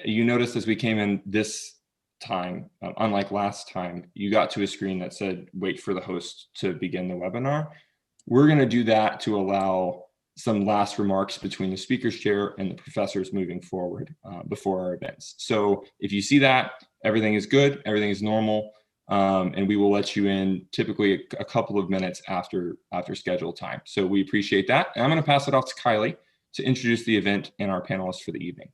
You noticed as we came in this time, unlike last time, you got to a screen that said, wait for the host to begin the webinar. We're going to do that to allow some last remarks between the speaker's chair and the professors moving forward before our events. So if you see that, everything is good, everything is normal, and we will let you in typically a couple of minutes after scheduled time. So we appreciate that. And I'm going to pass it off to Kylie to introduce the event and our panelists for the evening.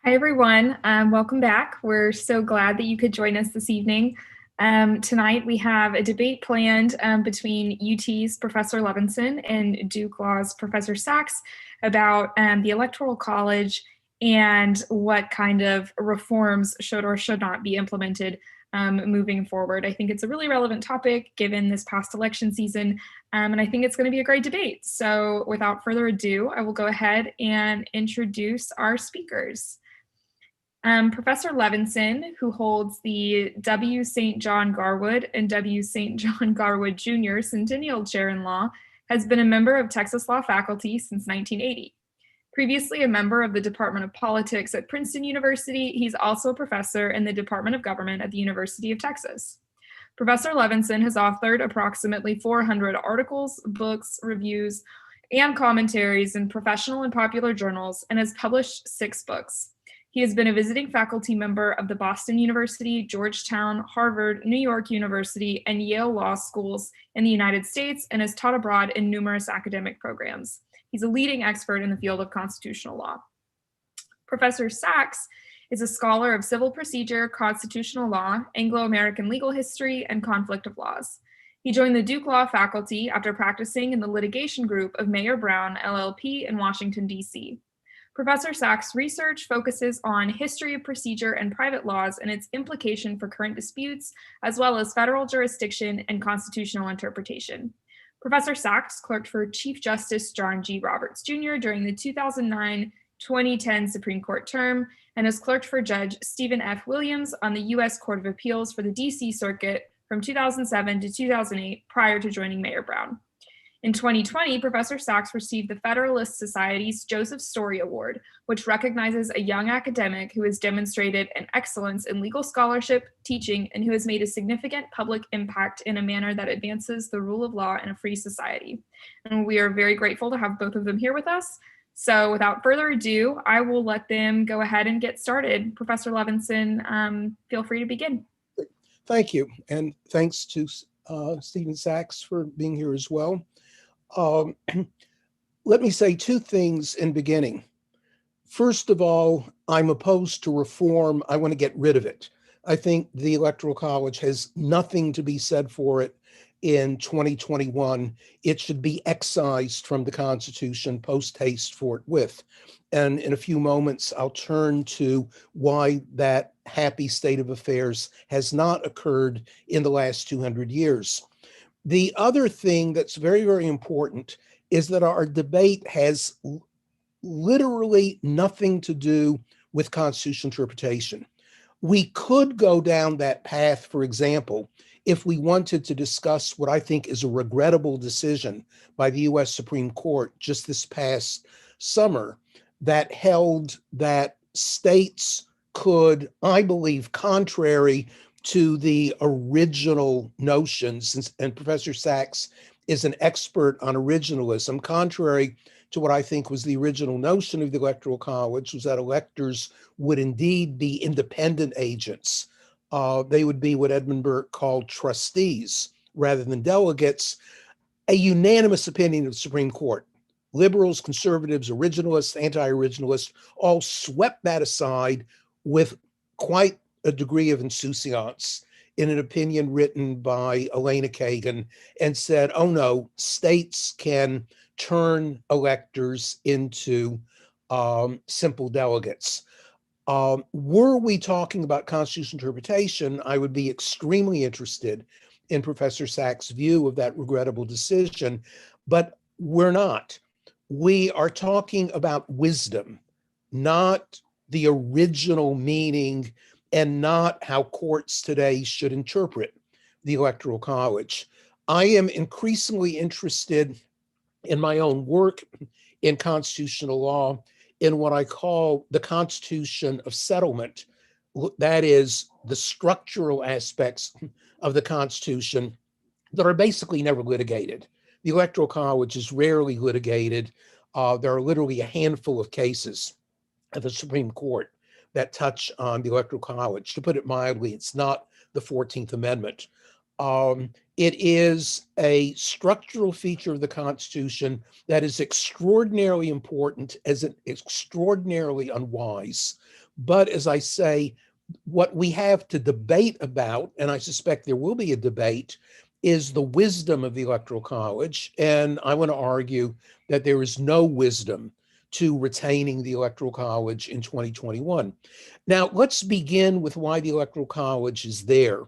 Hi, everyone. Welcome back. We're so glad that you could join us this evening. Tonight, we have a debate planned between UT's Professor Levinson and Duke Law's Professor Sachs about the Electoral College and what kind of reforms should or should not be implemented moving forward. I think it's a really relevant topic given this past election season, and I think it's going to be a great debate. So without further ado, I will go ahead and introduce our speakers. Professor Levinson, who holds the W. St. John Garwood and W. St. John Garwood Jr. Centennial Chair in Law, has been a member of Texas law faculty since 1980. Previously a member of the Department of Politics at Princeton University, he's also a professor in the Department of Government at the University of Texas. Professor Levinson has authored approximately 400 articles, books, reviews, and commentaries in professional and popular journals, and has published 6 books. He has been a visiting faculty member of the Boston University, Georgetown, Harvard, New York University, and Yale Law Schools in the United States, and has taught abroad in numerous academic programs. He's a leading expert in the field of constitutional law. Professor Sachs is a scholar of civil procedure, constitutional law, Anglo-American legal history, and conflict of laws. He joined the Duke Law faculty after practicing in the litigation group of Mayer Brown, LLP in Washington, D.C. Professor Sachs' research focuses on history of procedure and private laws and its implication for current disputes, as well as federal jurisdiction and constitutional interpretation. Professor Sachs clerked for Chief Justice John G. Roberts Jr. during the 2009-2010 Supreme Court term and has clerked for Judge Stephen F. Williams on the U.S. Court of Appeals for the D.C. Circuit from 2007 to 2008 prior to joining Mayer Brown. In 2020, Professor Sachs received the Federalist Society's Joseph Story Award, which recognizes a young academic who has demonstrated an excellence in legal scholarship, teaching, and who has made a significant public impact in a manner that advances the rule of law in a free society. And we are very grateful to have both of them here with us. So without further ado, I will let them go ahead and get started. Professor Levinson, feel free to begin. Thank you. And thanks to Stephen Sachs for being here as well. Let me say 2 things in beginning. First of all, I'm opposed to reform. I want to get rid of it. I think the Electoral College has nothing to be said for it in 2021. It should be excised from the Constitution post haste forthwith. And in a few moments, I'll turn to why that happy state of affairs has not occurred in the last 200 years. The other thing that's very, very important is that our debate has literally nothing to do with constitutional interpretation. We could go down that path, for example, if we wanted to discuss what I think is a regrettable decision by the U.S. Supreme Court just this past summer that held that states could, I believe, contrary to the original notions, and Professor Sachs is an expert on originalism, contrary to what I think was the original notion of the Electoral College, was that electors would indeed be independent agents. They would be what Edmund Burke called trustees rather than delegates. A unanimous opinion of the Supreme Court. Liberals, conservatives, originalists, anti-originalists all swept that aside with quite a degree of insouciance in an opinion written by Elena Kagan, and said, oh no, states can turn electors into simple delegates. Were we talking about constitutional interpretation, I would be extremely interested in Professor Sachs' view of that regrettable decision, but we're not. We are talking about wisdom, not the original meaning and not how courts today should interpret the Electoral College. I am increasingly interested in my own work in constitutional law in what I call the Constitution of Settlement. That is, the structural aspects of the Constitution that are basically never litigated. The Electoral College is rarely litigated. There are literally a handful of cases at the Supreme Court that touch on the Electoral College. To put it mildly, it's not the 14th Amendment. It is a structural feature of the Constitution that is extraordinarily important, as an extraordinarily unwise. But as I say, what we have to debate about, and I suspect there will be a debate, is the wisdom of the Electoral College. And I want to argue that there is no wisdom to retaining the Electoral College in 2021. Now, let's begin with why the Electoral College is there.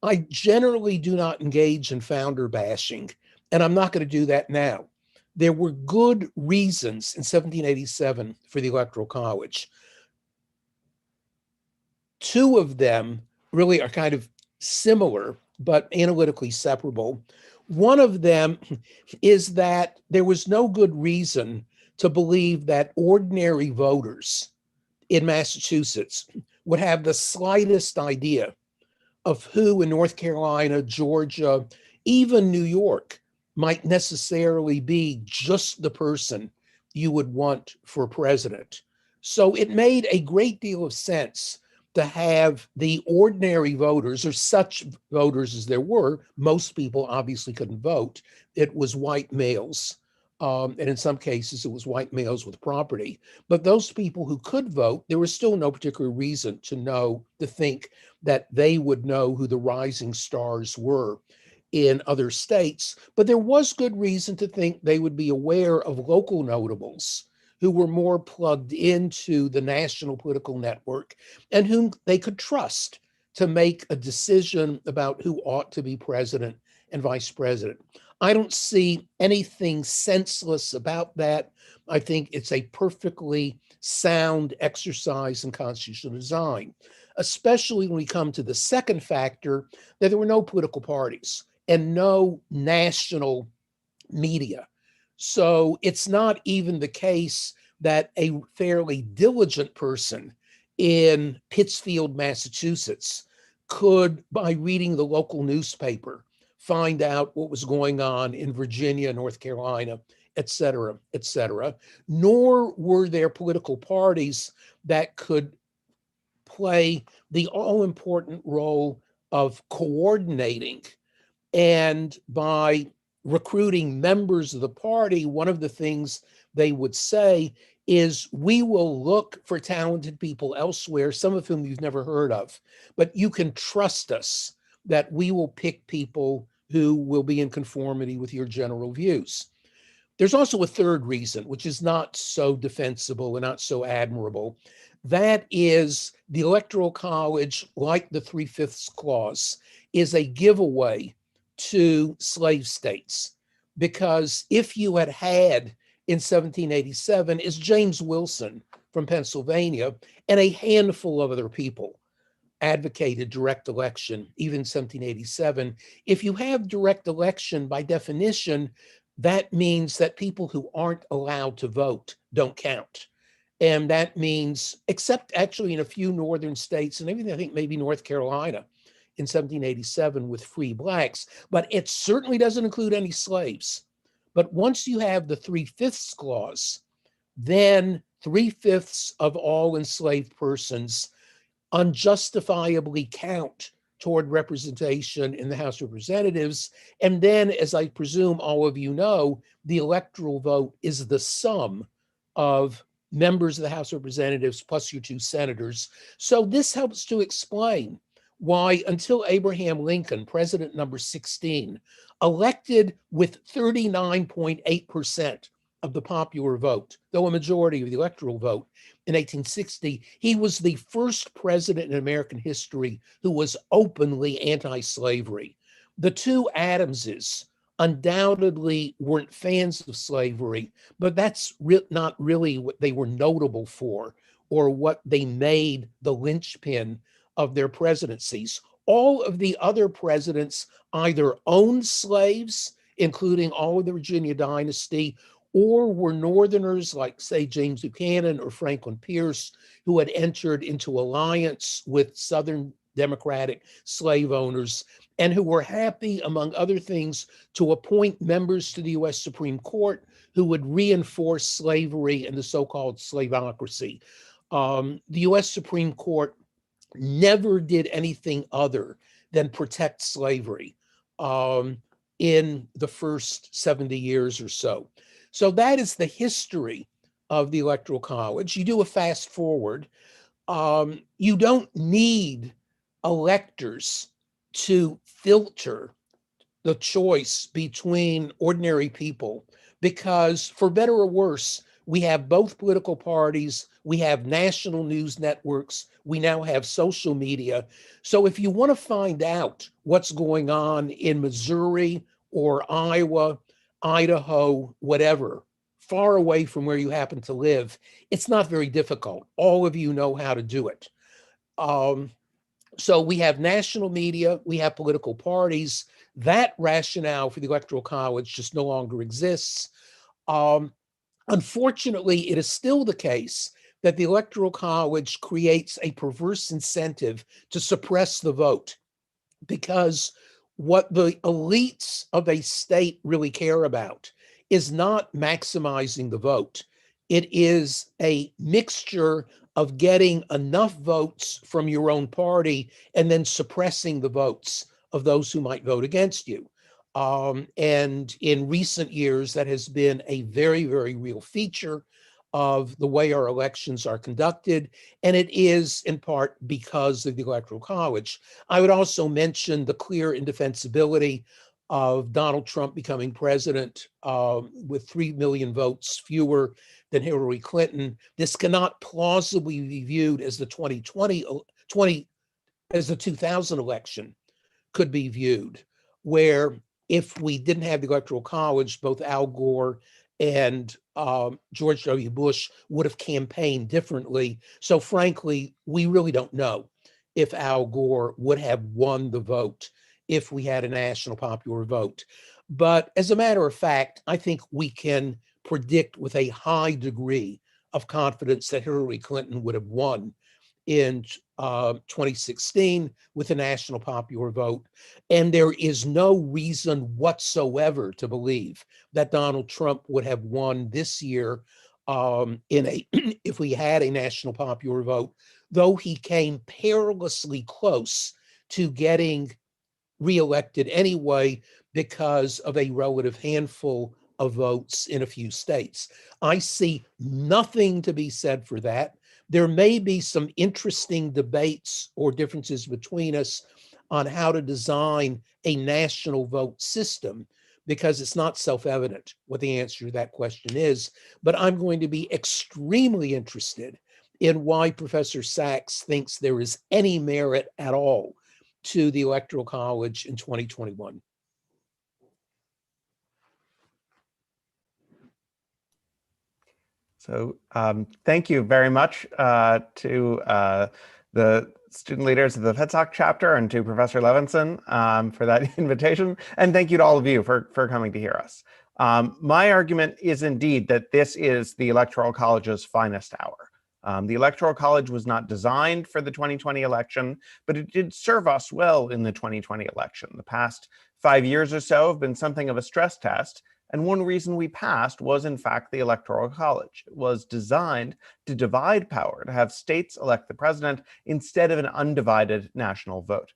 I generally do not engage in founder bashing, and I'm not going to do that now. There were good reasons in 1787 for the Electoral College. Two of them really are kind of similar, but analytically separable. One of them is that there was no good reason to believe that ordinary voters in Massachusetts would have the slightest idea of who in North Carolina, Georgia, even New York might necessarily be just the person you would want for president. So it made a great deal of sense to have the ordinary voters, or such voters as there were. Most people obviously couldn't vote. It was white males. And in some cases, it was white males with property. But those people who could vote, there was still no particular reason to think that they would know who the rising stars were in other states. But there was good reason to think they would be aware of local notables who were more plugged into the national political network and whom they could trust to make a decision about who ought to be president and vice president. I don't see anything senseless about that. I think it's a perfectly sound exercise in constitutional design, especially when we come to the second factor, that there were no political parties and no national media. So it's not even the case that a fairly diligent person in Pittsfield, Massachusetts, could, by reading the local newspaper, find out what was going on in Virginia, North Carolina, et cetera, nor were there political parties that could play the all-important role of coordinating. And by recruiting members of the party, one of the things they would say is, we will look for talented people elsewhere, some of whom you've never heard of, but you can trust us that we will pick people who will be in conformity with your general views. There's also a third reason, which is not so defensible and not so admirable. That is, the Electoral College, like the 3/5 clause, is a giveaway to slave states. Because if you had in 1787, is James Wilson from Pennsylvania and a handful of other people advocated direct election, even 1787. If you have direct election, by definition, that means that people who aren't allowed to vote don't count. And that means, except actually in a few northern states, and even I think maybe North Carolina in 1787 with free blacks, but it certainly doesn't include any slaves. But once you have the 3/5 clause, then 3/5 of all enslaved persons unjustifiably count toward representation in the House of Representatives. And then, as I presume all of you know, the electoral vote is the sum of members of the House of Representatives plus your 2 senators. So this helps to explain why, until Abraham Lincoln, president number 16, elected with 39.8% of the popular vote, though a majority of the electoral vote in 1860, he was the first president in American history who was openly anti-slavery. The 2 Adamses undoubtedly weren't fans of slavery, but that's not really what they were notable for or what they made the linchpin of their presidencies. All of the other presidents either owned slaves, including all of the Virginia dynasty, or were Northerners like, say, James Buchanan or Franklin Pierce, who had entered into alliance with Southern Democratic slave owners and who were happy, among other things, to appoint members to the US Supreme Court who would reinforce slavery and the so-called slaveocracy. The US Supreme Court never did anything other than protect slavery in the first 70 years or so. So that is the history of the Electoral College. You do a fast forward. You don't need electors to filter the choice between ordinary people because, for better or worse, we have both political parties, we have national news networks, we now have social media. So if you want to find out what's going on in Missouri or Iowa, Idaho, whatever, far away from where you happen to live, it's not very difficult. All of you know how to do it. So we have national media, we have political parties. That rationale for the Electoral College just no longer exists. Unfortunately, it is still the case that the Electoral College creates a perverse incentive to suppress the vote, because what the elites of a state really care about is not maximizing the vote. It is a mixture of getting enough votes from your own party and then suppressing the votes of those who might vote against you. And in recent years, that has been a very, very real feature of the way our elections are conducted. And it is in part because of the Electoral College. I would also mention the clear indefensibility of Donald Trump becoming president with 3 million votes fewer than Hillary Clinton. This cannot plausibly be viewed as the 2000 election could be viewed, where if we didn't have the Electoral College, both Al Gore and George W. Bush would have campaigned differently. So frankly, we really don't know if Al Gore would have won the vote if we had a national popular vote. But as a matter of fact, I think we can predict with a high degree of confidence that Hillary Clinton would have won in 2016 with a national popular vote. And there is no reason whatsoever to believe that Donald Trump would have won this year if we had a national popular vote, though he came perilously close to getting reelected anyway because of a relative handful of votes in a few states. I see nothing to be said for that. There may be some interesting debates or differences between us on how to design a national vote system, because it's not self-evident what the answer to that question is. But I'm going to be extremely interested in why Professor Sachs thinks there is any merit at all to the Electoral College in 2021. So thank you very much to the student leaders of the FedSoc chapter and to Professor Levinson for that invitation. And thank you to all of you for coming to hear us. My argument is indeed that this is the Electoral College's finest hour. The Electoral College was not designed for the 2020 election, but it did serve us well in the 2020 election. The past 5 years or so have been something of a stress test. And one reason we passed was, in fact, the Electoral College. It was designed to divide power, to have states elect the president instead of an undivided national vote.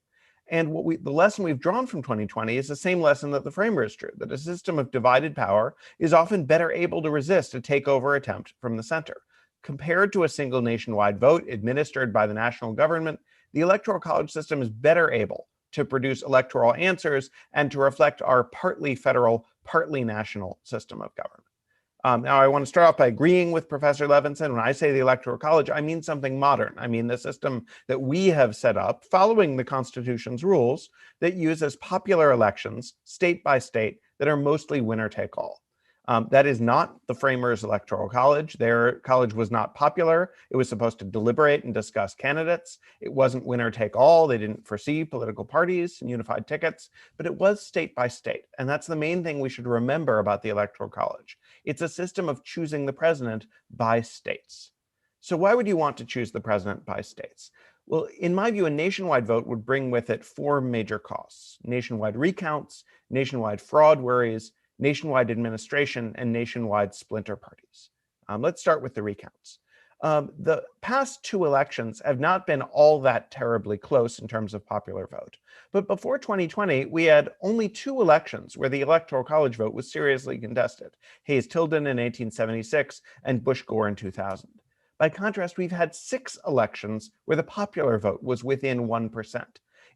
And the lesson we've drawn from 2020 is the same lesson that the framers drew, that a system of divided power is often better able to resist a takeover attempt from the center. Compared to a single nationwide vote administered by the national government, the Electoral College system is better able to produce electoral answers and to reflect our partly federal, partly national system of government. Now, I want to start off by agreeing with Professor Levinson. When I say the Electoral College, I mean something modern. I mean the system that we have set up following the Constitution's rules that uses popular elections, state by state, that are mostly winner take all. That is not the framers' Electoral College. Their college was not popular. It was supposed to deliberate and discuss candidates. It wasn't winner take all. They didn't foresee political parties and unified tickets, but it was state by state. And that's the main thing we should remember about the Electoral College. It's a system of choosing the president by states. So why would you want to choose the president by states? Well, in my view, a nationwide vote would bring with it four major costs: nationwide recounts, nationwide fraud worries, nationwide administration, and nationwide splinter parties. Let's start with the recounts. The past two elections have not been all that terribly close in terms of popular vote. But before 2020, we had only two elections where the Electoral College vote was seriously contested: Hayes-Tilden in 1876 and Bush-Gore in 2000. By contrast, we've had 6 elections where the popular vote was within 1%.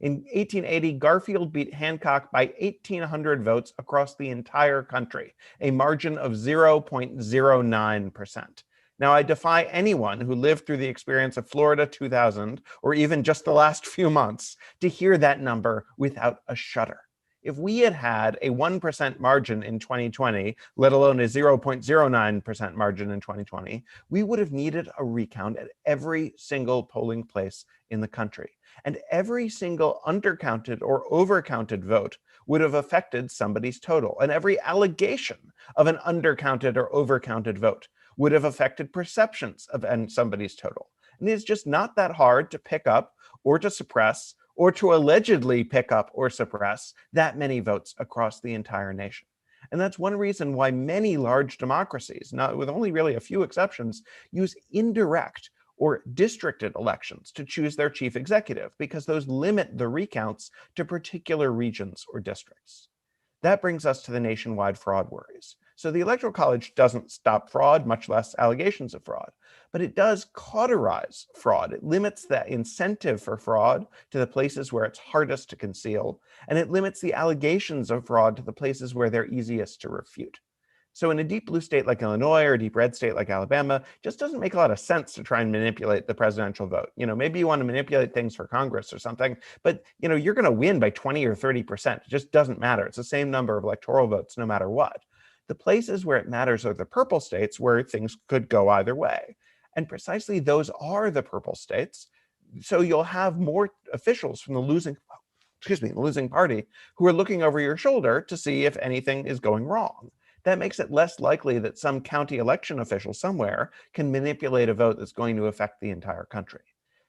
In 1880, Garfield beat Hancock by 1,800 votes across the entire country, a margin of 0.09%. Now, I defy anyone who lived through the experience of Florida 2000, or even just the last few months, to hear that number without a shudder. If we had had a 1% margin in 2020, let alone a 0.09% margin in 2020, we would have needed a recount at every single polling place in the country. And every single undercounted or overcounted vote would have affected somebody's total. And every allegation of an undercounted or overcounted vote would have affected perceptions of somebody's total. And it's just not that hard to pick up or to suppress or to allegedly pick up or suppress that many votes across the entire nation. And that's one reason why many large democracies, not with only really a few exceptions, use indirect or districted elections to choose their chief executive, because those limit the recounts to particular regions or districts. That brings us to the nationwide fraud worries. So the Electoral College doesn't stop fraud, much less allegations of fraud, but it does cauterize fraud. It limits the incentive for fraud to the places where it's hardest to conceal, and it limits the allegations of fraud to the places where they're easiest to refute. So in a deep blue state like Illinois or a deep red state like Alabama, it just doesn't make a lot of sense to try and manipulate the presidential vote. Maybe you want to manipulate things for Congress or something, but you're going to win by 20 or 30%. It just doesn't matter. It's the same number of electoral votes no matter what. The places where it matters are the purple states, where things could go either way. And precisely those are the purple states. So you'll have more officials from the losing party who are looking over your shoulder to see if anything is going wrong. That makes it less likely that some county election official somewhere can manipulate a vote that's going to affect the entire country.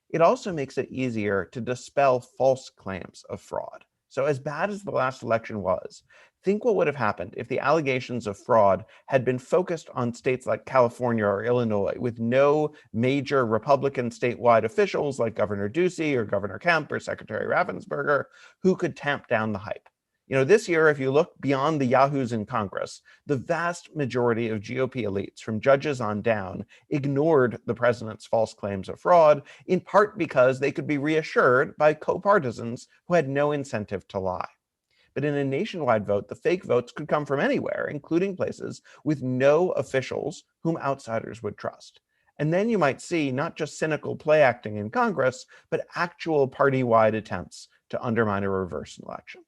It also makes it easier to dispel false claims of fraud. So as bad as the last election was, think what would have happened if the allegations of fraud had been focused on states like California or Illinois, with no major Republican statewide officials like Governor Ducey or Governor Kemp or Secretary Raffensperger who could tamp down the hype. This year, if you look beyond the yahoos in Congress, the vast majority of GOP elites, from judges on down, ignored the president's false claims of fraud, in part because they could be reassured by co-partisans who had no incentive to lie. But in a nationwide vote, the fake votes could come from anywhere, including places with no officials whom outsiders would trust. And then you might see not just cynical play acting in Congress, but actual party-wide attempts to undermine a reverse election.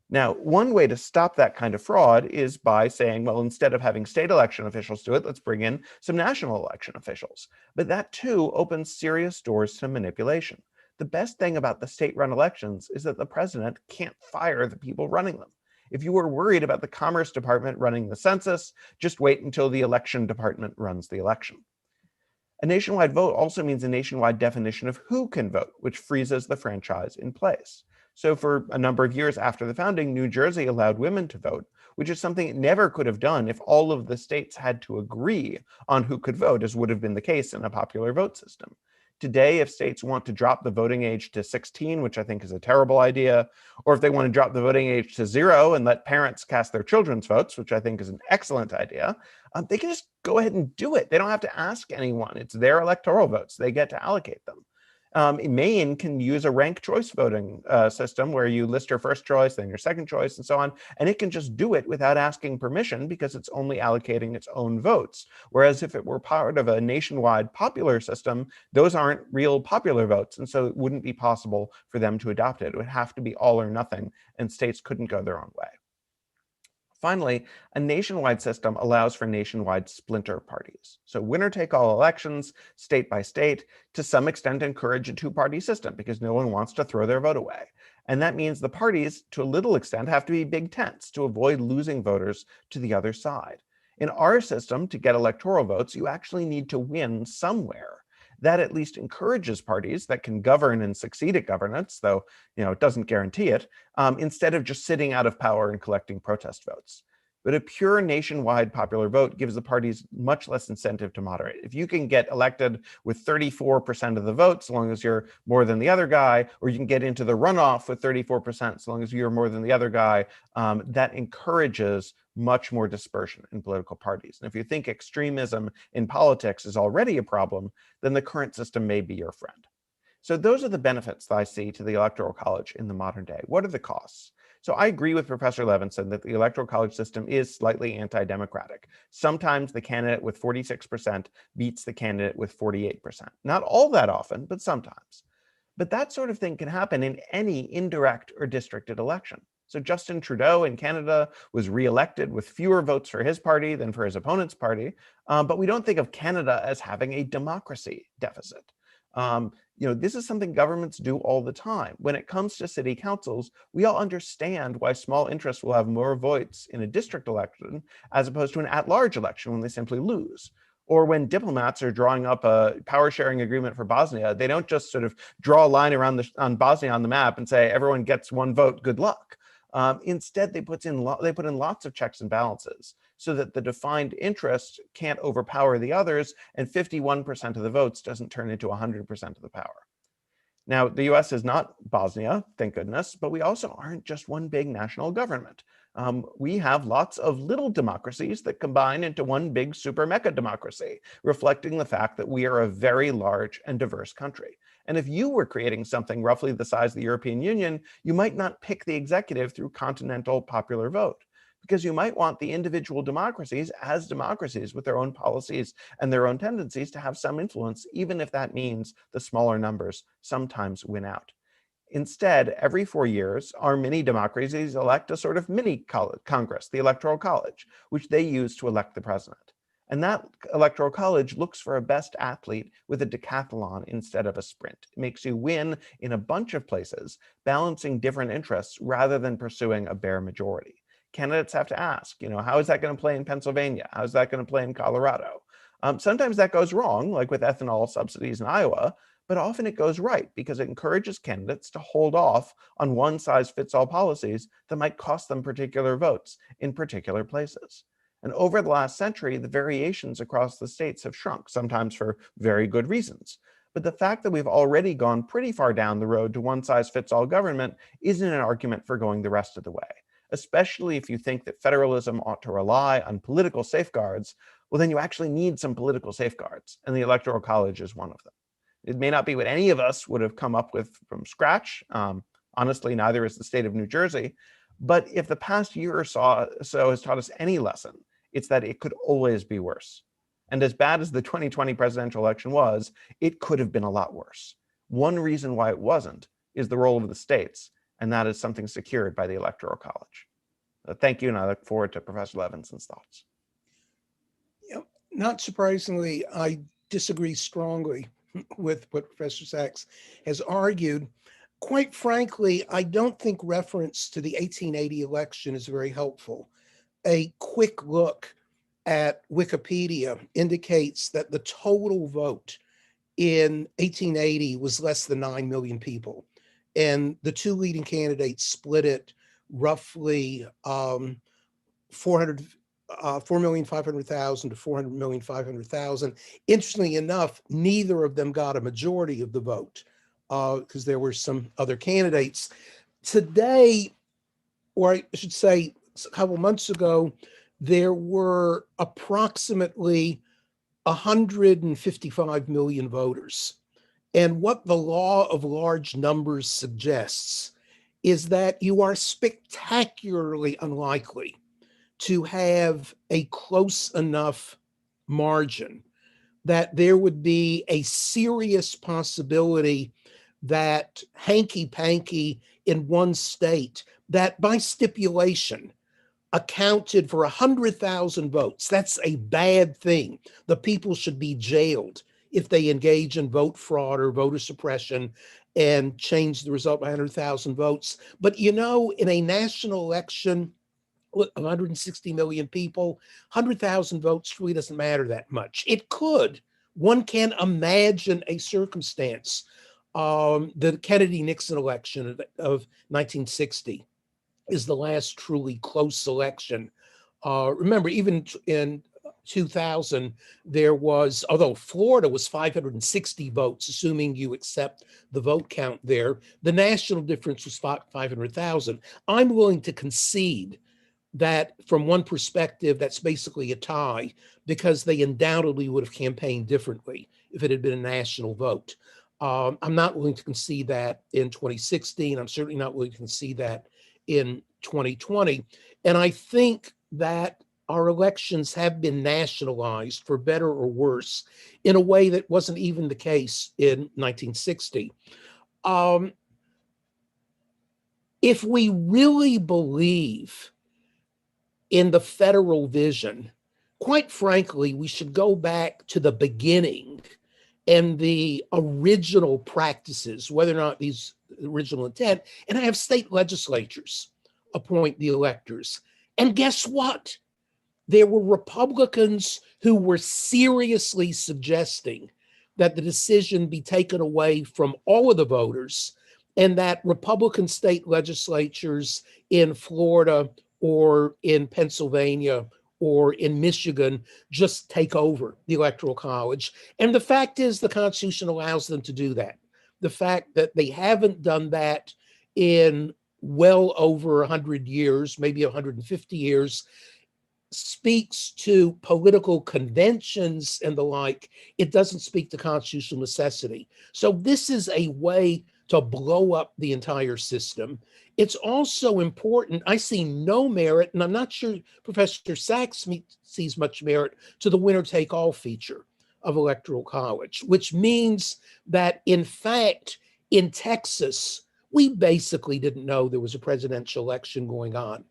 Now, one way to stop that kind of fraud is by saying, well, instead of having state election officials do it, let's bring in some national election officials. But that too opens serious doors to manipulation. The best thing about the state-run elections is that the president can't fire the people running them. If you were worried about the Commerce Department running the census, just wait until the election department runs the election. A nationwide vote also means a nationwide definition of who can vote, which freezes the franchise in place. So for a number of years after the founding, New Jersey allowed women to vote, which is something it never could have done if all of the states had to agree on who could vote, as would have been the case in a popular vote system. Today, if states want to drop the voting age to 16, which I think is a terrible idea, or if they want to drop the voting age to 0 and let parents cast their children's votes, which I think is an excellent idea, they can just go ahead and do it. They don't have to ask anyone. It's their electoral votes. They get to allocate them. Maine can use a ranked choice voting system where you list your first choice, then your second choice, and so on, and it can just do it without asking permission because it's only allocating its own votes. Whereas if it were part of a nationwide popular system, those aren't real popular votes, and so it wouldn't be possible for them to adopt it. It would have to be all or nothing, and states couldn't go their own way. Finally, a nationwide system allows for nationwide splinter parties. So winner-take-all elections, state by state, to some extent encourage a two-party system because no one wants to throw their vote away. And that means the parties, to a little extent, have to be big tents to avoid losing voters to the other side. In our system, to get electoral votes, you actually need to win somewhere. That at least encourages parties that can govern and succeed at governance, though it doesn't guarantee it, instead of just sitting out of power and collecting protest votes. But a pure nationwide popular vote gives the parties much less incentive to moderate. If you can get elected with 34% of the vote, so long as you're more than the other guy, or you can get into the runoff with 34%, so long as you're more than the other guy, that encourages much more dispersion in political parties. And if you think extremism in politics is already a problem, then the current system may be your friend. So those are the benefits that I see to the Electoral College in the modern day. What are the costs? So I agree with Professor Levinson that the Electoral College system is slightly anti-democratic. Sometimes the candidate with 46% beats the candidate with 48%. Not all that often, but sometimes. But that sort of thing can happen in any indirect or districted election. So Justin Trudeau in Canada was re-elected with fewer votes for his party than for his opponent's party, but we don't think of Canada as having a democracy deficit. This is something governments do all the time. When it comes to city councils, we all understand why small interests will have more votes in a district election as opposed to an at-large election when they simply lose. Or when diplomats are drawing up a power-sharing agreement for Bosnia, they don't just sort of draw a line around on Bosnia on the map and say everyone gets one vote, good luck. Instead, they put in lots of checks and balances so that the defined interest can't overpower the others, and 51% of the votes doesn't turn into 100% of the power. Now, the US is not Bosnia, thank goodness, but we also aren't just one big national government. We have lots of little democracies that combine into one big super mega democracy, reflecting the fact that we are a very large and diverse country. And if you were creating something roughly the size of the European Union, you might not pick the executive through continental popular vote, because you might want the individual democracies as democracies with their own policies and their own tendencies to have some influence, even if that means the smaller numbers sometimes win out. Instead, every 4 years, our mini democracies elect a sort of mini Congress, the Electoral College, which they use to elect the president. And that Electoral College looks for a best athlete with a decathlon instead of a sprint. It makes you win in a bunch of places, balancing different interests rather than pursuing a bare majority. Candidates have to ask, how is that going to play in Pennsylvania? How is that going to play in Colorado? Sometimes that goes wrong, like with ethanol subsidies in Iowa, but often it goes right because it encourages candidates to hold off on one-size-fits-all policies that might cost them particular votes in particular places. And over the last century, the variations across the states have shrunk, sometimes for very good reasons. But the fact that we've already gone pretty far down the road to one-size-fits-all government isn't an argument for going the rest of the way, especially if you think that federalism ought to rely on political safeguards. Well, then you actually need some political safeguards, and the Electoral College is one of them. It may not be what any of us would have come up with from scratch. Honestly, neither is the state of New Jersey. But if the past year or so has taught us any lesson, it's that it could always be worse. And as bad as the 2020 presidential election was, it could have been a lot worse. One reason why it wasn't is the role of the states, and that is something secured by the Electoral College. Thank you, and I look forward to Professor Levinson's thoughts. Not surprisingly, I disagree strongly with what Professor Sachs has argued. Quite frankly, I don't think reference to the 1880 election is very helpful. A quick look at Wikipedia indicates that the total vote in 1880 was less than 9 million people. And the two leading candidates split it roughly 4,500,000 to 400,500,000. Interestingly enough, neither of them got a majority of the vote because there were some other candidates. Today, or I should say a couple months ago, there were approximately 155 million voters. And what the law of large numbers suggests is that you are spectacularly unlikely to have a close enough margin that there would be a serious possibility that hanky-panky in one state, that by stipulation, accounted for 100,000 votes. That's a bad thing. The people should be jailed if they engage in vote fraud or voter suppression and change the result by 100,000 votes. But in a national election, 160 million people, 100,000 votes really doesn't matter that much. It could. One can imagine a circumstance. The Kennedy-Nixon election of 1960 is the last truly close election. Remember, even in 2000, there was, although Florida was 560 votes, assuming you accept the vote count there, the national difference was 500,000. I'm willing to concede that from one perspective, that's basically a tie, because they undoubtedly would have campaigned differently if it had been a national vote. I'm not willing to concede that in 2016. I'm certainly not willing to concede that in 2020. And I think that our elections have been nationalized, for better or worse, in a way that wasn't even the case in 1960. If we really believe in the federal vision, quite frankly, we should go back to the beginning and the original practices, whether or not these original intent, and have state legislatures appoint the electors. And guess what? There were Republicans who were seriously suggesting that the decision be taken away from all of the voters, and that Republican state legislatures in Florida or in Pennsylvania or in Michigan just take over the Electoral College. And the fact is, the Constitution allows them to do that. The fact that they haven't done that in well over 100 years, maybe 150 years, speaks to political conventions and the like. It doesn't speak to constitutional necessity. So this is a way to blow up the entire system. It's also important, I see no merit, and I'm not sure Professor Sachs sees much merit, to the winner-take-all feature of Electoral College, which means that, in fact, in Texas, we basically didn't know there was a presidential election going on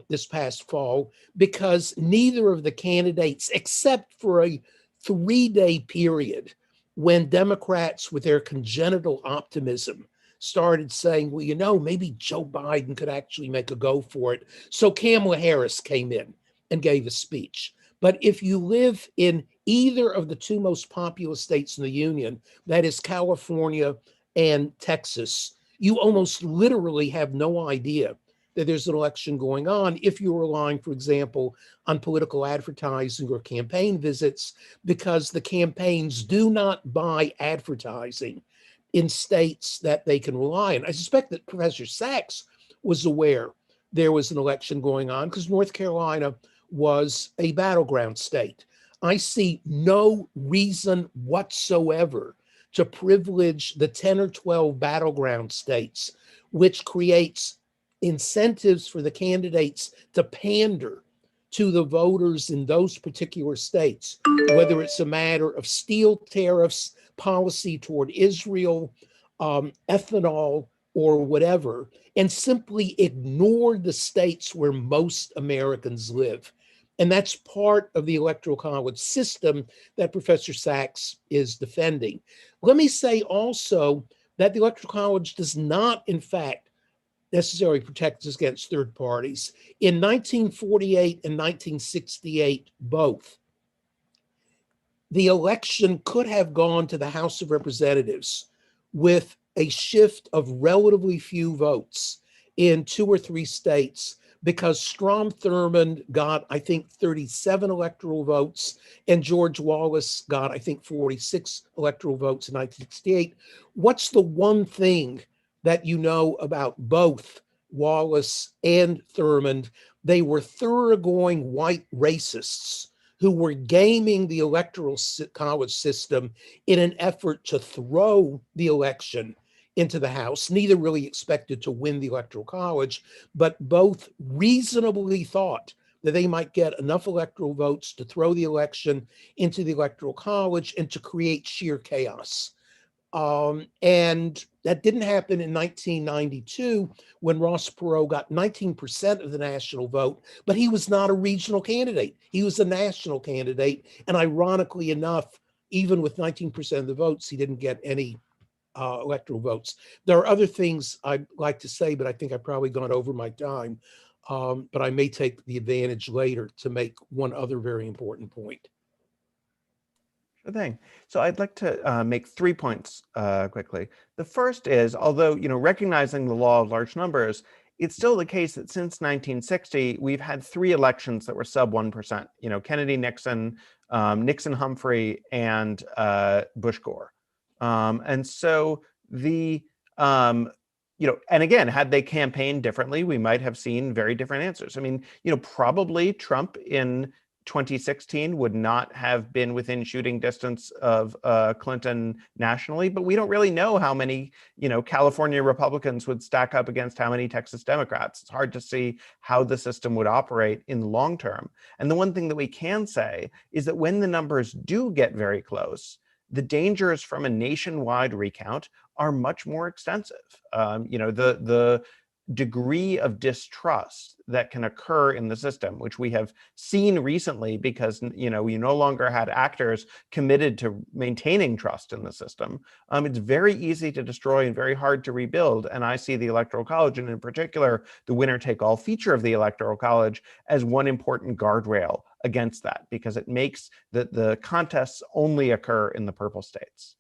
this past fall, because neither of the candidates, except for a 3-day period when Democrats, with their congenital optimism, started saying, well, maybe Joe Biden could actually make a go for it. So Kamala Harris came in and gave a speech. But if you live in either of the two most populous states in the union, that is California and Texas, you almost literally have no idea that there's an election going on if you're relying, for example, on political advertising or campaign visits, because the campaigns do not buy advertising in states that they can rely on. I suspect that Professor Sachs was aware there was an election going on because North Carolina was a battleground state. I see no reason whatsoever to privilege the 10 or 12 battleground states, which creates incentives for the candidates to pander to the voters in those particular states, whether it's a matter of steel tariffs, policy toward Israel, ethanol, or whatever, and simply ignore the states where most Americans live. And that's part of the Electoral College system that Professor Sachs is defending. Let me say also that the Electoral College does not, in fact, necessarily protect us against third parties. In 1948 and 1968, both, the election could have gone to the House of Representatives with a shift of relatively few votes in 2 or 3 states, because Strom Thurmond got, I think, 37 electoral votes, and George Wallace got, I think, 46 electoral votes in 1968. What's the one thing that you know about both Wallace and Thurmond? They were thoroughgoing white racists who were gaming the electoral college system in an effort to throw the election into the House. Neither really expected to win the Electoral College, but both reasonably thought that they might get enough electoral votes to throw the election into the Electoral College and to create sheer chaos. And That didn't happen in 1992 when Ross Perot got 19% of the national vote, but he was not a regional candidate. He was a national candidate. And ironically enough, even with 19% of the votes, he didn't get any electoral votes. There are other things I'd like to say, but I think I've probably gone over my time. But I may take the advantage later to make one other very important point. Sure thing. So I'd like to make 3 points quickly. The first is, although recognizing the law of large numbers, it's still the case that since 1960 we've had 3 elections that were sub 1%. Kennedy, Nixon, Nixon, Humphrey, and Bush, Gore. And so the and again, had they campaigned differently, we might have seen very different answers. I mean, probably Trump in 2016 would not have been within shooting distance of Clinton nationally, but we don't really know how many, California Republicans would stack up against how many Texas Democrats. It's hard to see how the system would operate in the long term. And the one thing that we can say is that when the numbers do get very close, the dangers from a nationwide recount are much more extensive. The degree of distrust that can occur in the system, which we have seen recently because we no longer had actors committed to maintaining trust in the system. It's very easy to destroy and very hard to rebuild. And I see the Electoral College, and in particular, the winner-take-all feature of the Electoral College, as one important guardrail against that, because it makes the contests only occur in the purple states.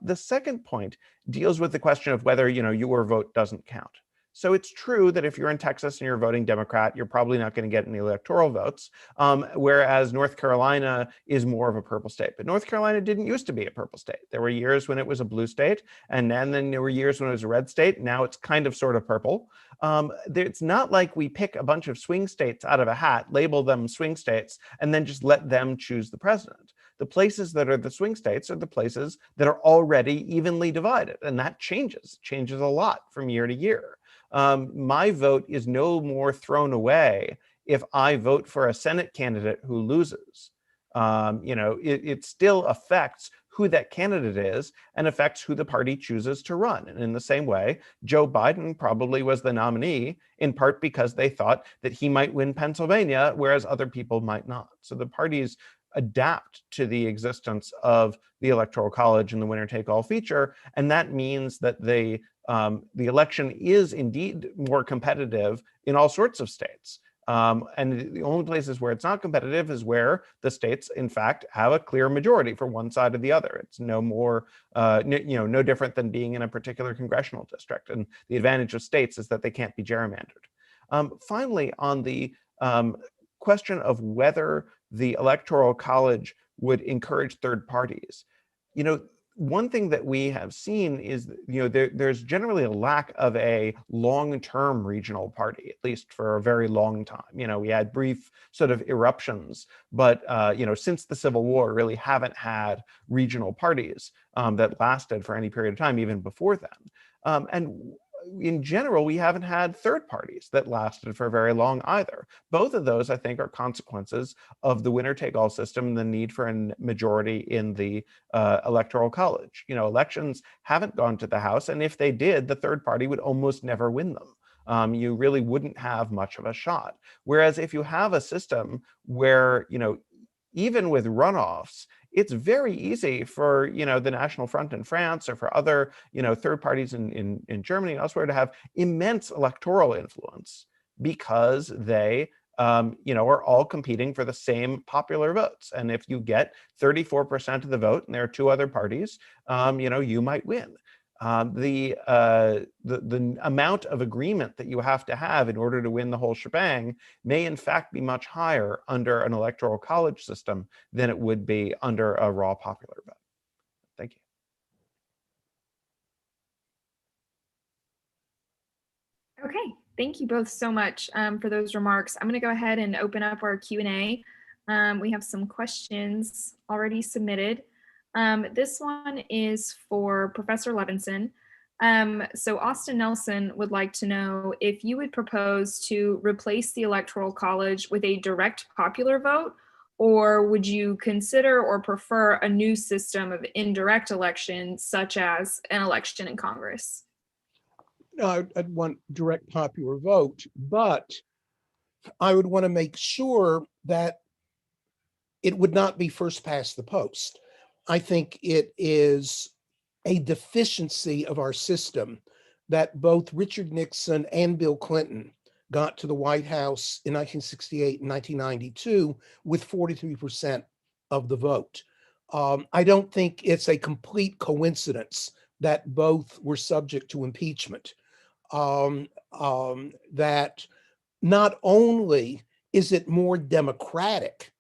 The second point deals with the question of whether your vote doesn't count. So it's true that if you're in Texas and you're voting Democrat, you're probably not going to get any electoral votes, whereas North Carolina is more of a purple state. But North Carolina didn't used to be a purple state. There were years when it was a blue state, and then there were years when it was a red state. Now it's kind of sort of purple. It's not like we pick a bunch of swing states out of a hat, label them swing states, and then just let them choose the president. The places that are the swing states are the places that are already evenly divided, and that changes a lot from year to year. My vote is no more thrown away if I vote for a Senate candidate who loses. It still affects who that candidate is and affects who the party chooses to run. And in the same way, Joe Biden probably was the nominee in part because they thought that he might win Pennsylvania, whereas other people might not. So the parties adapt to the existence of the Electoral College and the winner-take-all feature, and that means that the election is indeed more competitive in all sorts of states. And the only places where it's not competitive is where the states, in fact, have a clear majority for one side or the other. It's no more, no different than being in a particular congressional district. And the advantage of states is that they can't be gerrymandered. Finally, on the question of whether the Electoral College would encourage third parties, one thing that we have seen is, there's generally a lack of a long-term regional party, at least for a very long time. We had brief sort of eruptions, but, since the Civil War, really haven't had regional parties that lasted for any period of time, even before then. And in general, we haven't had third parties that lasted for very long either. Both of those, I think, are consequences of the winner-take-all system and the need for a majority in the Electoral College. Elections haven't gone to the House, and if they did, the third party would almost never win them. You really wouldn't have much of a shot. Whereas if you have a system where, even with runoffs, it's very easy for the National Front in France or for other third parties in Germany and elsewhere to have immense electoral influence because they are all competing for the same popular votes. And if you get 34% of the vote and there are 2 other parties, you might win. The amount of agreement that you have to have in order to win the whole shebang may in fact be much higher under an electoral college system than it would be under a raw popular vote. Thank you. Okay, thank you both so much for those remarks. I'm going to go ahead and open up our Q&A. We have some questions already submitted. This one is for Professor Levinson. So Austin Nelson would like to know if you would propose to replace the Electoral College with a direct popular vote Or would you consider or prefer a new system of indirect election, such as an election in Congress? I'd want direct popular vote, but I would want to make sure that it would not be first past the post. I think it is a deficiency of our system that both Richard Nixon and Bill Clinton got to the White House in 1968 and 1992 with 43% of the vote. I don't think it's a complete coincidence that both were subject to impeachment. That not only is it more democratic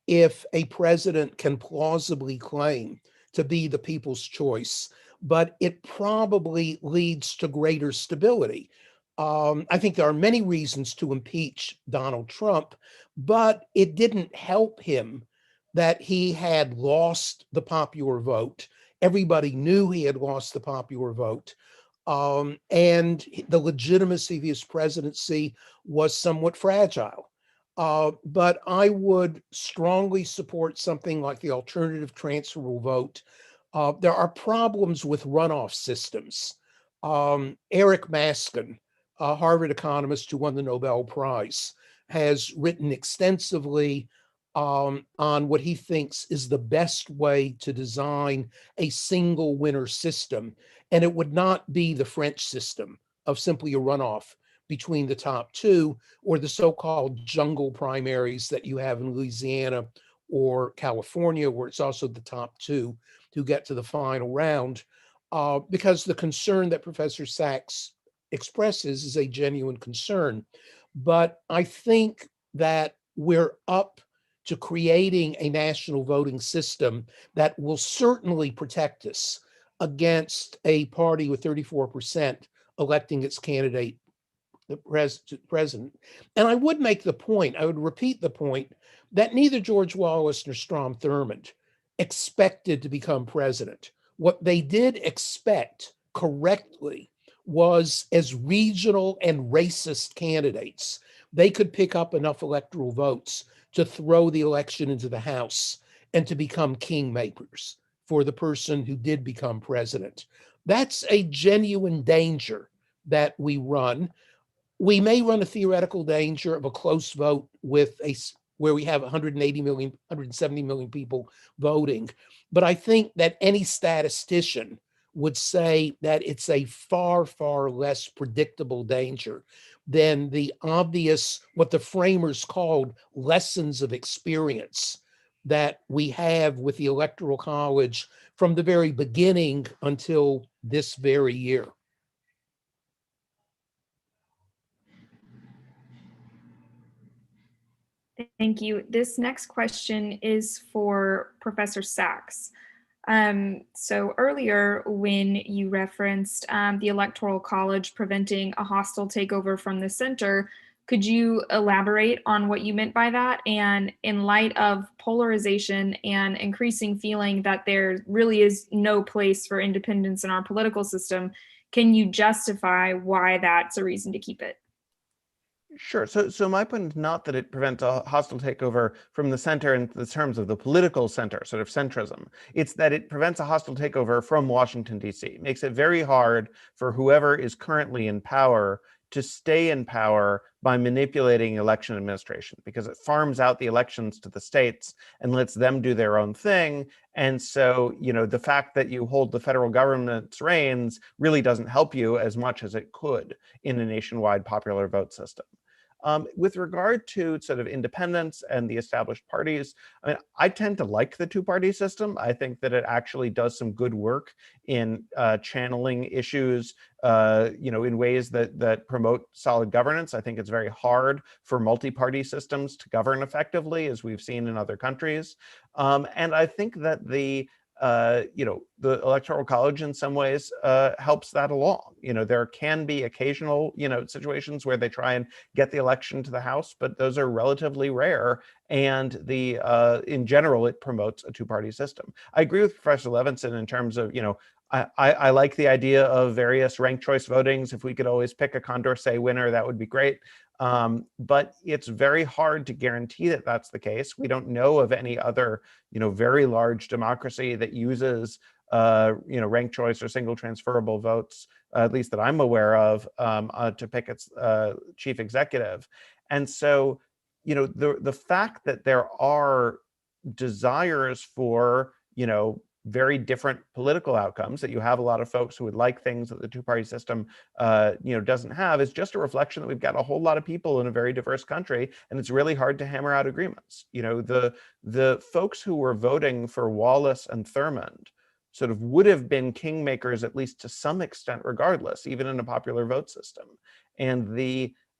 if a president can plausibly claim to be the people's choice, but it probably leads to greater stability. I think there are many reasons to impeach Donald Trump, but it didn't help him that he had lost the popular vote. Everybody knew he had lost the popular vote. And the legitimacy of his presidency was somewhat fragile. But I would strongly support something like the alternative transferable vote. There are problems with runoff systems. Eric Maskin, a Harvard economist who won the Nobel Prize, has written extensively on what he thinks is the best way to design a single winner system. And it would not be the French system of simply a runoff between the top two, or the so-called jungle primaries that you have in Louisiana or California, where it's also the top two to get to the final round, because the concern that Professor Sachs expresses is a genuine concern. But I think that we're up to creating a national voting system that will certainly protect us against a party with 34% electing its candidate, the president. And I would make the point, I would repeat the point, that neither George Wallace nor Strom Thurmond expected to become president. What they did expect correctly was, as regional and racist candidates, they could pick up enough electoral votes to throw the election into the House and to become kingmakers for the person who did become president. That's a genuine danger that we run. We may run a theoretical danger of a close vote where we have 180 million, 170 million people voting. But I think that any statistician would say that it's a far, far less predictable danger than the obvious, what the framers called lessons of experience that we have with the Electoral College from the very beginning until this very year. Thank you. This next question is for Professor Sachs. So earlier, when you referenced the Electoral College preventing a hostile takeover from the center, could you elaborate on what you meant by that? And in light of polarization and increasing feeling that there really is no place for independence in our political system, can you justify why that's a reason to keep it? Sure. So my point is not that it prevents a hostile takeover from the center in the terms of the political center, sort of centrism. It's that it prevents a hostile takeover from Washington, D.C. It makes it very hard for whoever is currently in power to stay in power by manipulating election administration, because it farms out the elections to the states and lets them do their own thing. And so, the fact that you hold the federal government's reins really doesn't help you as much as it could in a nationwide popular vote system. With regard to sort of independence and the established parties, I tend to like the two-party system. I think that it actually does some good work in channeling issues, in ways that promote solid governance. I think it's very hard for multi-party systems to govern effectively, as we've seen in other countries. And I think that the Electoral College in some ways helps that along. There can be occasional, situations where they try and get the election to the House, but those are relatively rare. And in general, it promotes a two-party system. I agree with Professor Levinson in terms of, I like the idea of various ranked choice votings. If we could always pick a Condorcet winner, that would be great. But it's very hard to guarantee that that's the case. We don't know of any other, very large democracy that uses, ranked choice or single transferable votes, at least that I'm aware of, to pick its chief executive. And so, the fact that there are desires for, very different political outcomes, that you have a lot of folks who would like things that the two-party system, doesn't have, is just a reflection that we've got a whole lot of people in a very diverse country, and it's really hard to hammer out agreements. The folks who were voting for Wallace and Thurmond sort of would have been kingmakers, at least to some extent, regardless, even in a popular vote system. And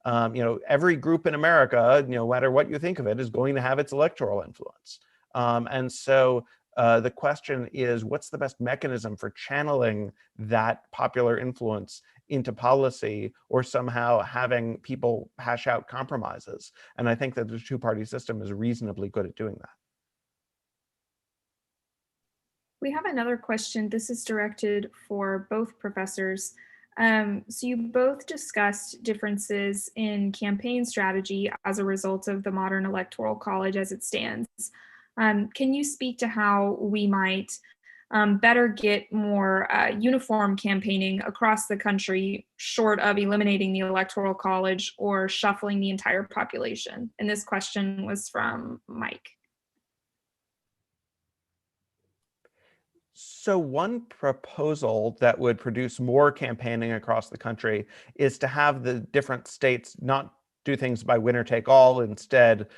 every group in America, no matter what you think of it, is going to have its electoral influence. And so the question is, what's the best mechanism for channeling that popular influence into policy, or somehow having people hash out compromises? And I think that the two-party system is reasonably good at doing that. We have another question. This is directed for both professors. So you both discussed differences in campaign strategy as a result of the modern electoral college as it stands. Can you speak to how we might better get more uniform campaigning across the country, short of eliminating the electoral college or shuffling the entire population? And this question was from Mike. So one proposal that would produce more campaigning across the country is to have the different states not do things by winner take all, instead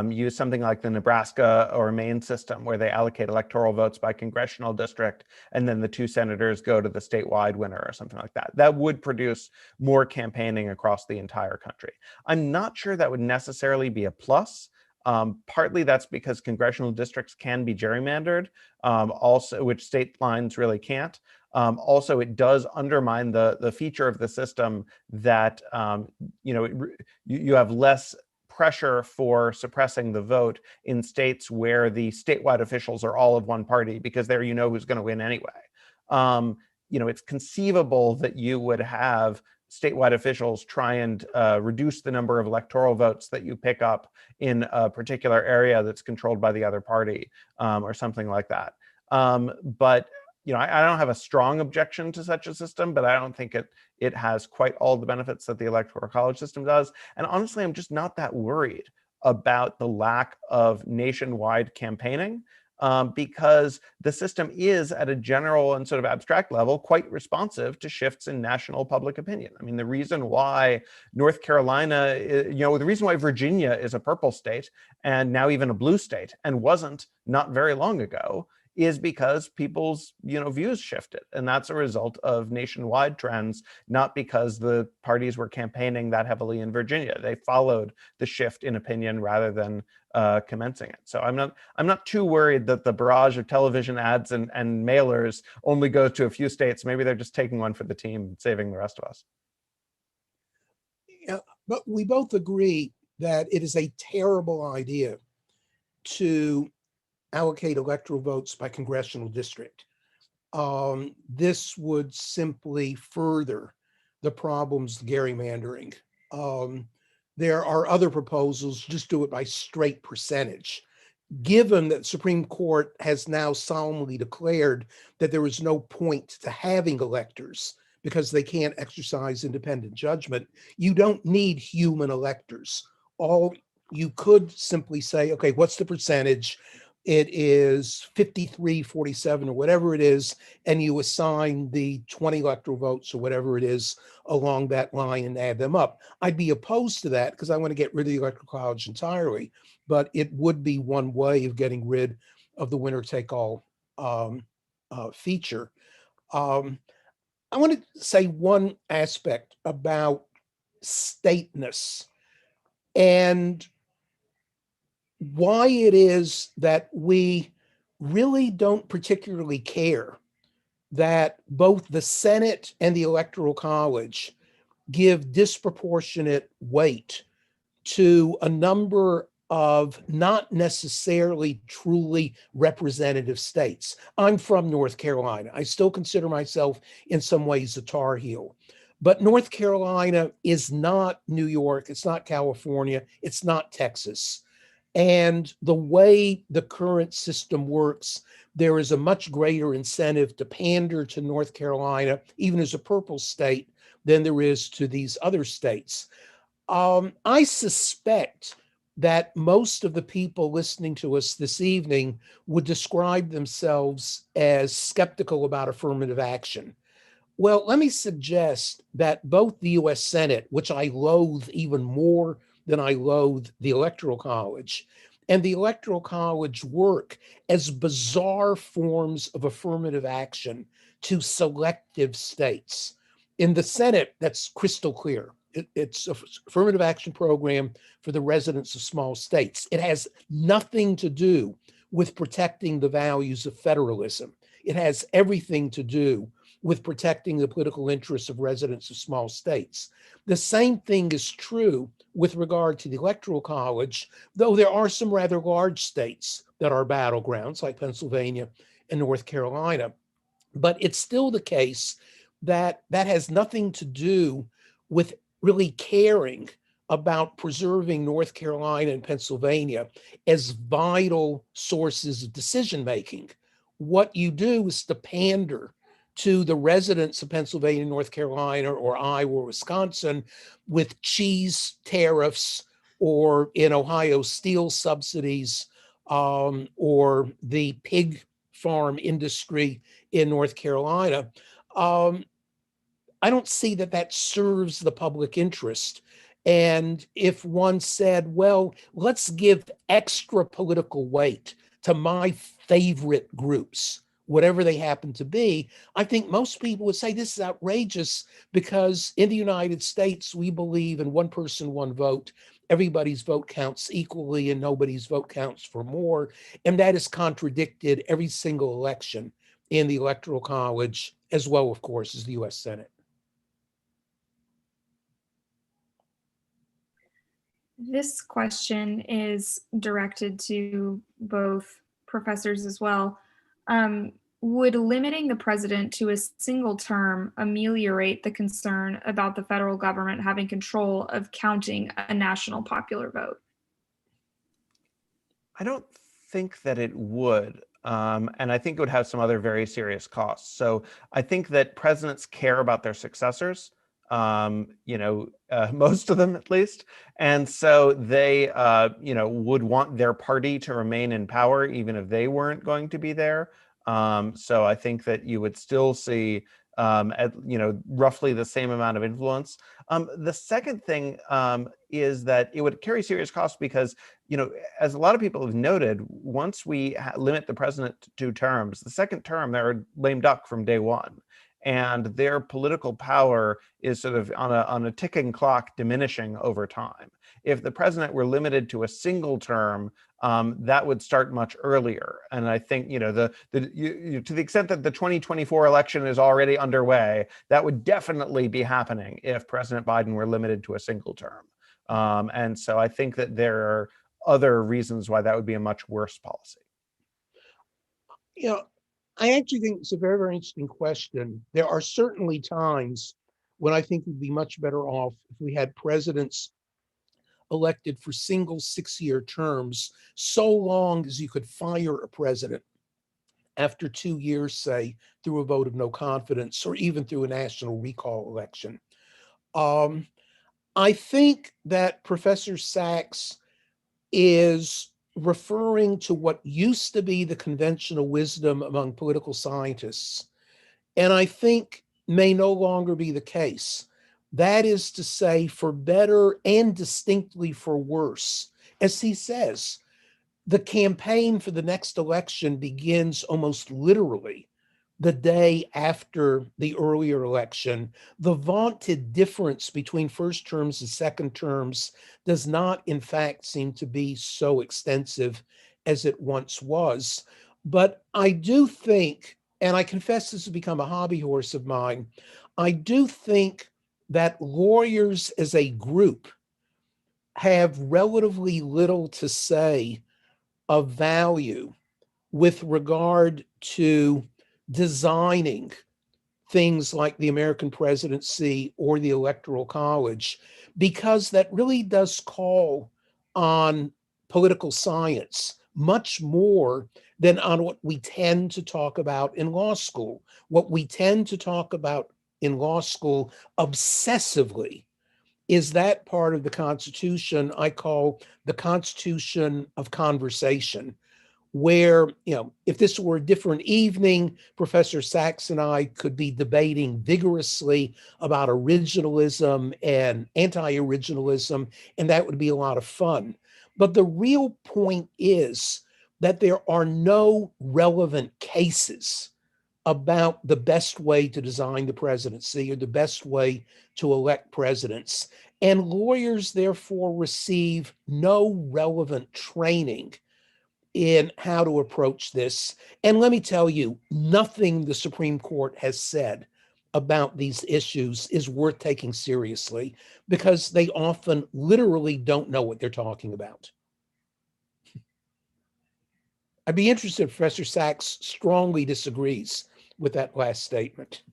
use something like the Nebraska or Maine system, where they allocate electoral votes by congressional district, and then the two senators go to the statewide winner or something like that. That would produce more campaigning across the entire country. I'm not sure that would necessarily be a plus. Partly that's because congressional districts can be gerrymandered, also, which state lines really can't. Also, it does undermine the feature of the system that you have less pressure for suppressing the vote in states where the statewide officials are all of one party, because there you know who's going to win anyway. It's conceivable that you would have statewide officials try and reduce the number of electoral votes that you pick up in a particular area that's controlled by the other party, or something like that. But I don't have a strong objection to such a system, but I don't think it has quite all the benefits that the electoral college system does. And honestly, I'm just not that worried about the lack of nationwide campaigning, because the system is, at a general and sort of abstract level, quite responsive to shifts in national public opinion. I mean, the reason why North Carolina, the reason why Virginia is a purple state and now even a blue state, and wasn't not very long ago, is because people's views shifted, and that's a result of nationwide trends, not because the parties were campaigning that heavily in Virginia. They followed the shift in opinion rather than commencing it. So I'm not too worried that the barrage of television ads and mailers only goes to a few states. Maybe they're just taking one for the team and saving the rest of us. Yeah, but we both agree that it is a terrible idea to allocate electoral votes by congressional district. This would simply further the problems of gerrymandering. There are other proposals, just do it by straight percentage. Given that the Supreme Court has now solemnly declared that there is no point to having electors because they can't exercise independent judgment, you don't need human electors. You could simply say, okay, what's the percentage? It is 53-47 or whatever it is, and you assign the 20 electoral votes or whatever it is along that line and add them up. I'd be opposed to that because I want to get rid of the electoral college entirely, but it would be one way of getting rid of the winner-take-all feature. I want to say one aspect about stateness and why it is that we really don't particularly care that both the Senate and the Electoral College give disproportionate weight to a number of not necessarily truly representative states. I'm from North Carolina. I still consider myself in some ways a Tar Heel. But North Carolina is not New York, it's not California, it's not Texas. And the way the current system works, there is a much greater incentive to pander to North Carolina, even as a purple state, than there is to these other states. I suspect that most of the people listening to us this evening would describe themselves as skeptical about affirmative action. Well, let me suggest that both the US Senate, which I loathe even more than I loathe the Electoral College, and the Electoral College work as bizarre forms of affirmative action to selective states. In the Senate, that's crystal clear. It's an affirmative action program for the residents of small states. It has nothing to do with protecting the values of federalism. It has everything to do with protecting the political interests of residents of small states. The same thing is true with regard to the Electoral College, though there are some rather large states that are battlegrounds, like Pennsylvania and North Carolina. But it's still the case that that has nothing to do with really caring about preserving North Carolina and Pennsylvania as vital sources of decision making. What you do is to pander to the residents of Pennsylvania, North Carolina, or Iowa, or Wisconsin with cheese tariffs, or in Ohio, steel subsidies, or the pig farm industry in North Carolina. Um, I don't see that that serves the public interest. And if one said, well, let's give extra political weight to my favorite groups, whatever they happen to be, I think most people would say this is outrageous because in the United States, we believe in one person, one vote. Everybody's vote counts equally and nobody's vote counts for more. And that is contradicted every single election in the Electoral College, as well, of course, as the US Senate. This question is directed to both professors as well. Would limiting the president to a single term ameliorate the concern about the federal government having control of counting a national popular vote? I don't think that it would. And I think it would have some other very serious costs. So I think that presidents care about their successors, most of them at least. And so they, would want their party to remain in power, even if they weren't going to be there. So I think that you would still see, roughly the same amount of influence. The second thing is that it would carry serious costs because, as a lot of people have noted, once we limit the president to 2 terms, the second term, they're a lame duck from day one. And their political power is sort of on a ticking clock diminishing over time. If the president were limited to a single term, that would start much earlier. And I think, to the extent that the 2024 election is already underway, that would definitely be happening if President Biden were limited to a single term. And so I think that there are other reasons why that would be a much worse policy. I actually think it's a very, very interesting question. There are certainly times when I think we'd be much better off if we had presidents elected for single 6-year terms, so long as you could fire a president after 2 years, say, through a vote of no confidence or even through a national recall election. I think that Professor Sachs is referring to what used to be the conventional wisdom among political scientists, and I think may no longer be the case. That is to say, for better and distinctly for worse. As he says, the campaign for the next election begins almost literally the day after the earlier election. The vaunted difference between first terms and second terms does not, in fact, seem to be so extensive as it once was. But I do think, and I confess this has become a hobby horse of mine, I do think that lawyers as a group have relatively little to say of value with regard to designing things like the American presidency or the Electoral College, because that really does call on political science much more than on what we tend to talk about in law school. What we tend to talk about in law school obsessively is that part of the Constitution I call the Constitution of conversation, where, if this were a different evening, Professor Sachs and I could be debating vigorously about originalism and anti-originalism, and that would be a lot of fun. But the real point is that there are no relevant cases about the best way to design the presidency or the best way to elect presidents. And lawyers, therefore, receive no relevant training in how to approach this. And let me tell you, nothing the Supreme Court has said about these issues is worth taking seriously, because they often literally don't know what they're talking about. I'd be interested if Professor Sachs strongly disagrees with that last statement.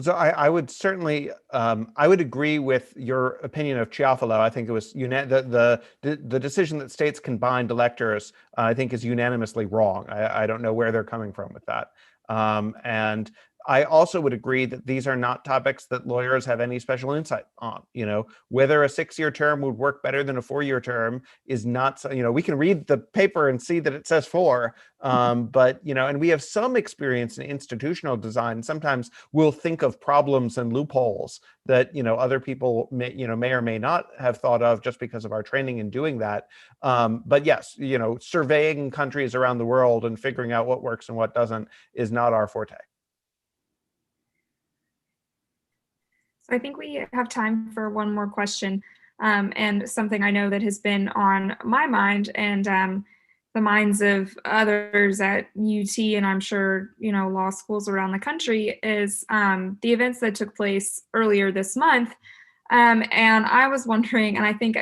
So I would certainly, I would agree with your opinion of Chiafalo. I think it was the decision that states can bind electors, I think, is unanimously wrong. I don't know where they're coming from with that. And I also would agree that these are not topics that lawyers have any special insight on. Whether a 6-year term would work better than a 4-year term is not, we can read the paper and see that it says 4, but, and we have some experience in institutional design. Sometimes we'll think of problems and loopholes that, other people may or may not have thought of just because of our training in doing that. But yes, surveying countries around the world and figuring out what works and what doesn't is not our forte. So I think we have time for one more question, and something I know that has been on my mind and the minds of others at UT, and I'm sure, law schools around the country, is the events that took place earlier this month. And I was wondering, and I think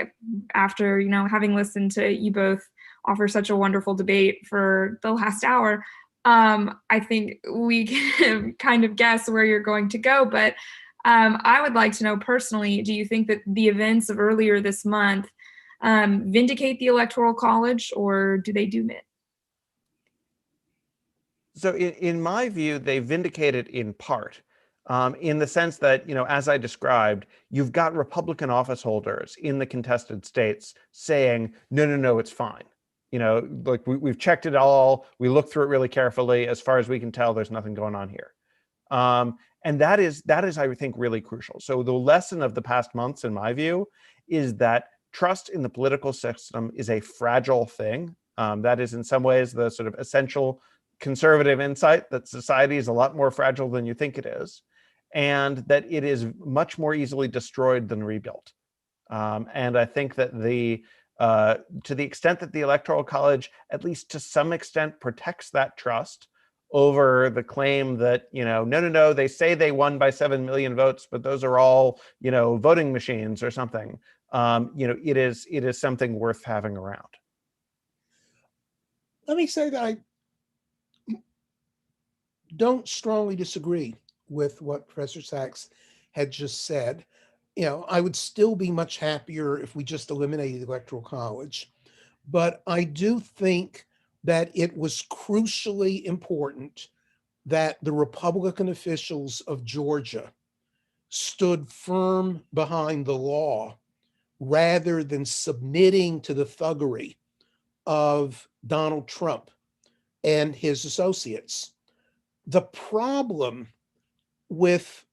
after, having listened to you both offer such a wonderful debate for the last hour, I think we can kind of guess where you're going to go, but I would like to know personally, do you think that the events of earlier this month vindicate the Electoral College, or do they doom it? So in my view, they vindicate it in part, in the sense that, as I described, you've got Republican office holders in the contested states saying, no, it's fine. Like we've checked it all. We looked through it really carefully. As far as we can tell, there's nothing going on here. And that is, I think, really crucial. So the lesson of the past months, in my view, is that trust in the political system is a fragile thing. That is, in some ways, the sort of essential conservative insight that society is a lot more fragile than you think it is, and that it is much more easily destroyed than rebuilt. And I think that to the extent that the Electoral College, at least to some extent, protects that trust over the claim that, no, they say they won by 7 million votes, but those are all, voting machines or something. It is something worth having around. Let me say that I don't strongly disagree with what Professor Sachs had just said. I would still be much happier if we just eliminated the Electoral College. But I do think that it was crucially important that the Republican officials of Georgia stood firm behind the law rather than submitting to the thuggery of Donald Trump and his associates. The problem with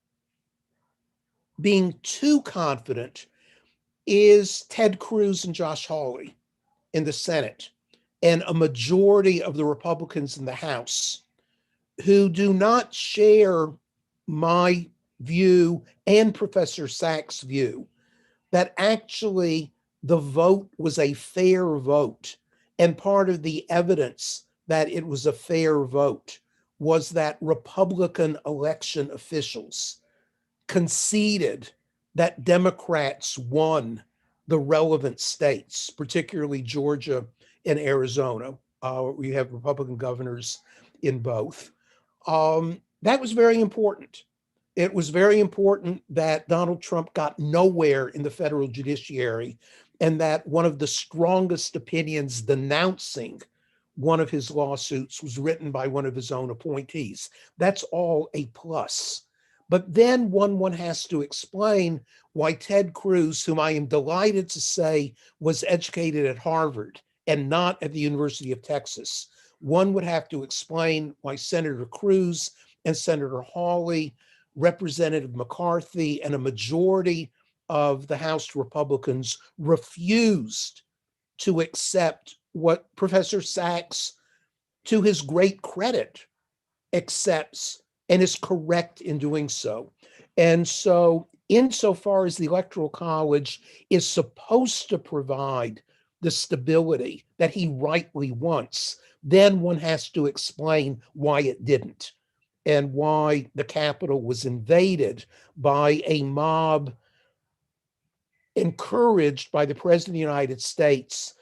being too confident is Ted Cruz and Josh Hawley in the Senate and a majority of the Republicans in the House who do not share my view and Professor Sachs' view that actually the vote was a fair vote. And part of the evidence that it was a fair vote was that Republican election officials conceded that Democrats won the relevant states, particularly Georgia and Arizona. We have Republican governors in both. That was very important. It was very important that Donald Trump got nowhere in the federal judiciary, and that one of the strongest opinions denouncing one of his lawsuits was written by one of his own appointees. That's all a plus. But then one has to explain why Ted Cruz, whom I am delighted to say was educated at Harvard and not at the University of Texas, one would have to explain why Senator Cruz and Senator Hawley, Representative McCarthy, and a majority of the House Republicans refused to accept what Professor Sachs, to his great credit, accepts and is correct in doing so. And so, insofar as the Electoral College is supposed to provide the stability that he rightly wants, then one has to explain why it didn't, and why the Capitol was invaded by a mob encouraged by the President of the United States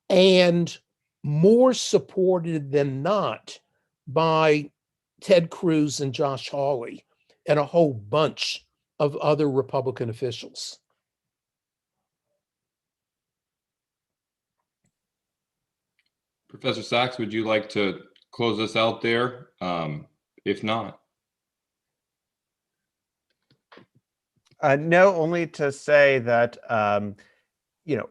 and more supported than not by Ted Cruz and Josh Hawley and a whole bunch of other Republican officials. Professor Sachs, would you like to close us out there? If not. No, only to say that you know,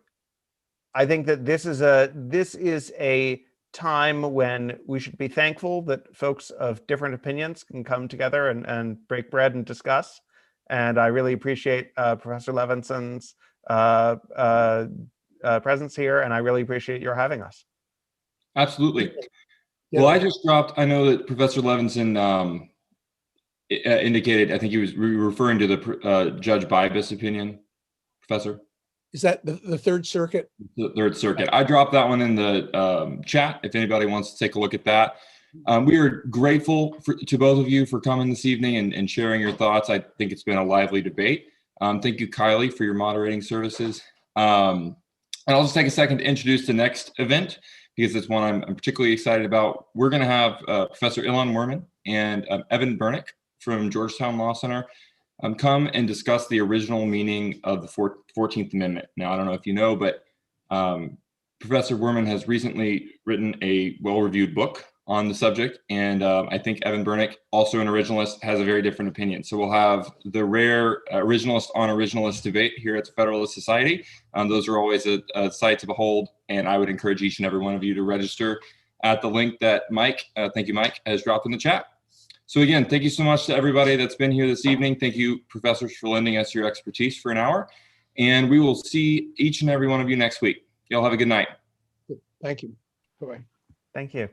I think that this is a time when we should be thankful that folks of different opinions can come together and break bread and discuss. And I really appreciate Professor Levinson's presence here, and I really appreciate your having us. Absolutely. Yeah. Well, I just dropped, I know that Professor Levinson indicated, I think he was referring to the Judge Bibas opinion, Professor. Is that the Third Circuit? The Third Circuit. I dropped that one in the chat if anybody wants to take a look at that. We are grateful to both of you for coming this evening and sharing your thoughts. I think it's been a lively debate. Thank you, Kylie, for your moderating services. And I'll just take a second to introduce the next event, because it's one I'm particularly excited about. We're going to have Professor Ilan Werman and Evan Bernick from Georgetown Law Center come and discuss the original meaning of the 14th Amendment. Now, I don't know if you know, but Professor Werman has recently written a well-reviewed book on the subject, and I think Evan Bernick, also an originalist, has a very different opinion. So we'll have the rare originalist on originalist debate here at the Federalist Society. Those are always a sight to behold, and I would encourage each and every one of you to register at the link that Mike, thank you, Mike, has dropped in the chat. So again, thank you so much to everybody that's been here this evening. Thank you, professors, for lending us your expertise for an hour. And we will see each and every one of you next week. Y'all have a good night. Thank you. Bye-bye. Thank you.